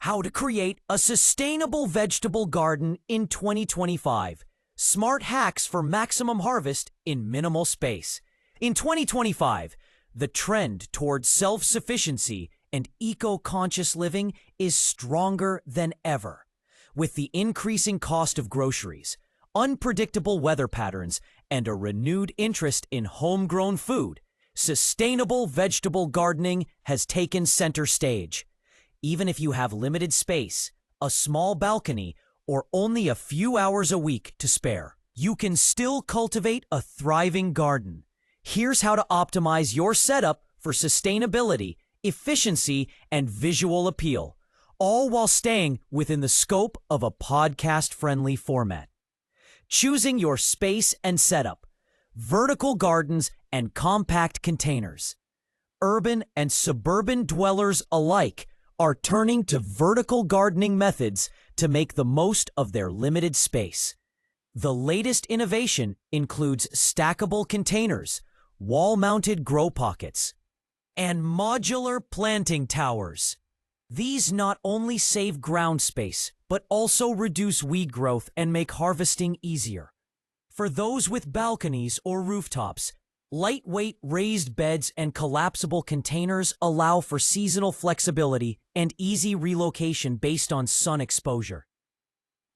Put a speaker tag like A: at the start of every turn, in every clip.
A: How to create a sustainable vegetable garden in 2025. Smart hacks for maximum harvest in minimal space. In 2025, the trend towards self-sufficiency and eco-conscious living is stronger than ever. With the increasing cost of groceries, unpredictable weather patterns, and a renewed interest in homegrown food, sustainable vegetable gardening has taken center stage. Even if you have limited space, a small balcony, or only a few hours a week to spare, you can still cultivate a thriving garden. Here's how to optimize your setup for sustainability, efficiency, and visual appeal, all while staying within the scope of a podcast-friendly format. Choosing your space and setup, vertical gardens and compact containers. Urban and suburban dwellers alike are turning to vertical gardening methods to make the most of their limited space. The latest innovation includes stackable containers, wall-mounted grow pockets, and modular planting towers. These not only save ground space, but also reduce weed growth and make harvesting easier. For those with balconies or rooftops, lightweight raised beds and collapsible containers allow for seasonal flexibility and easy relocation based on sun exposure.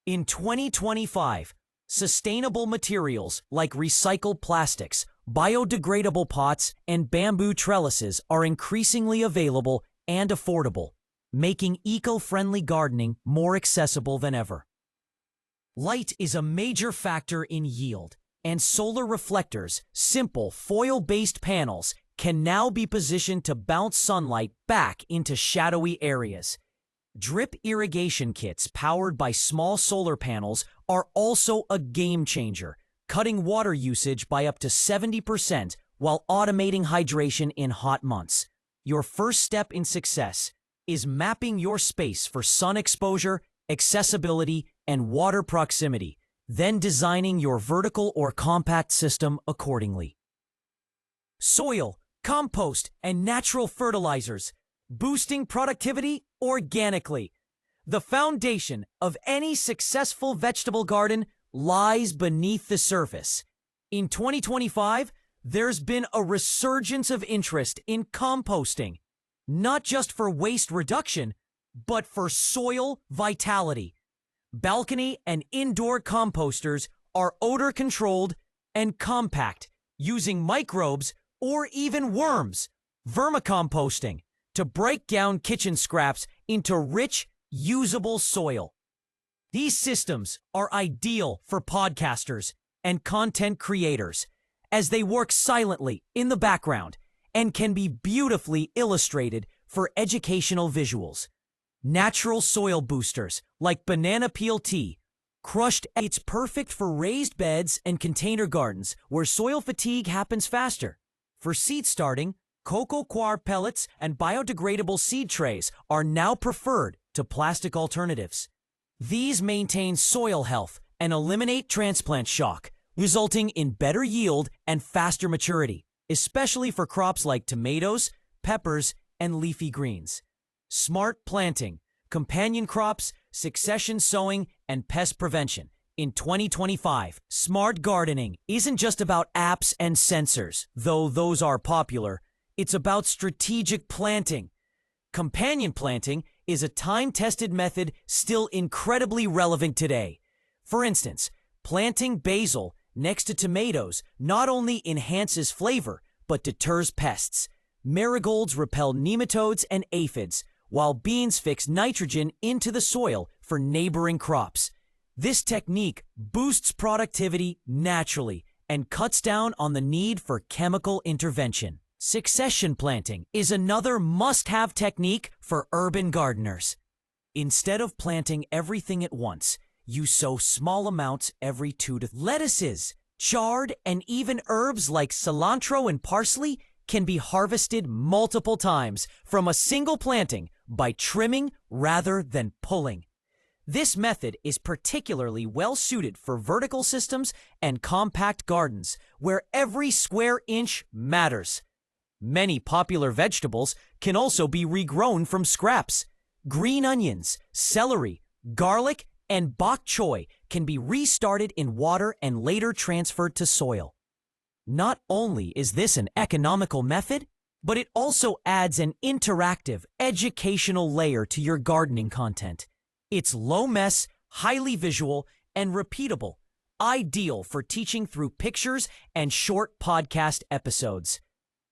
A: In 2025, sustainable materials like recycled plastics, biodegradable pots, and bamboo trellises are increasingly available and affordable, making eco-friendly gardening more accessible than ever. Light is a major factor in yield, and solar reflectors, simple foil-based panels, can now be positioned to bounce sunlight back into shadowy areas. Drip irrigation kits powered by small solar panels are also a game changer, cutting water usage by up to 70% while automating hydration in hot months. Your first step in success is mapping your space for sun exposure, accessibility, and water proximity, then designing your vertical or compact system accordingly. Soil, compost, and natural fertilizers, boosting productivity organically. The foundation of any successful vegetable garden lies beneath the surface. In 2025, there's been a resurgence of interest in composting, not just for waste reduction, but for soil vitality. Balcony and indoor composters are odor-controlled and compact, using microbes or even worms, vermicomposting, to break down kitchen scraps into rich, usable soil. These systems are ideal for podcasters and content creators, as they work silently in the background and can be beautifully illustrated for educational visuals. Natural soil boosters like banana peel tea, crushed. It's perfect for raised beds and container gardens where soil fatigue happens faster. For seed starting, cocoa coir pellets and biodegradable seed trays are now preferred to plastic alternatives. These maintain soil health and eliminate transplant shock, resulting in better yield and faster maturity, especially for crops like tomatoes, peppers, and leafy greens. Smart planting, companion crops, succession sowing, and pest prevention. In 2025, smart gardening isn't just about apps and sensors, though those are popular. It's about strategic planting. Companion planting is a time-tested method still incredibly relevant today. For instance, planting basil next to tomatoes not only enhances flavor, but deters pests. Marigolds repel nematodes and aphids, while beans fix nitrogen into the soil for neighboring crops. This technique boosts productivity naturally and cuts down on the need for chemical intervention. Succession planting is another must-have technique for urban gardeners. Instead of planting everything at once, you sow small amounts every 2 to 3 lettuces, chard, and even herbs like cilantro and parsley can be harvested multiple times from a single planting by trimming rather than pulling. This method is particularly well suited for vertical systems and compact gardens where every square inch matters. Many popular vegetables can also be regrown from scraps. Green onions, celery, garlic, and bok choy can be restarted in water and later transferred to soil. Not only is this an economical method, but it also adds an interactive, educational layer to your gardening content. It's low mess, highly visual, and repeatable, ideal for teaching through pictures and short podcast episodes.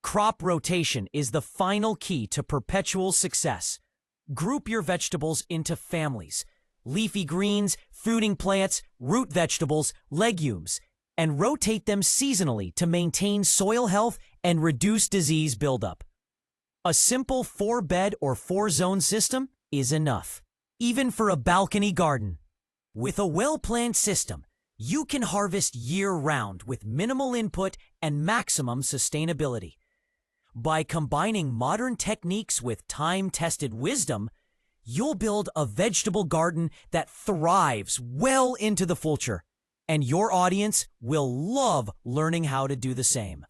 A: Crop rotation is the final key to perpetual success. Group your vegetables into families: leafy greens, fruiting plants, root vegetables, legumes, and rotate them seasonally to maintain soil health and reduce disease buildup. A simple 4-bed or 4-zone system is enough, even for a balcony garden. With a well-planned system, you can harvest year-round with minimal input and maximum sustainability. By combining modern techniques with time-tested wisdom, you'll build a vegetable garden that thrives well into the future, and your audience will love learning how to do the same.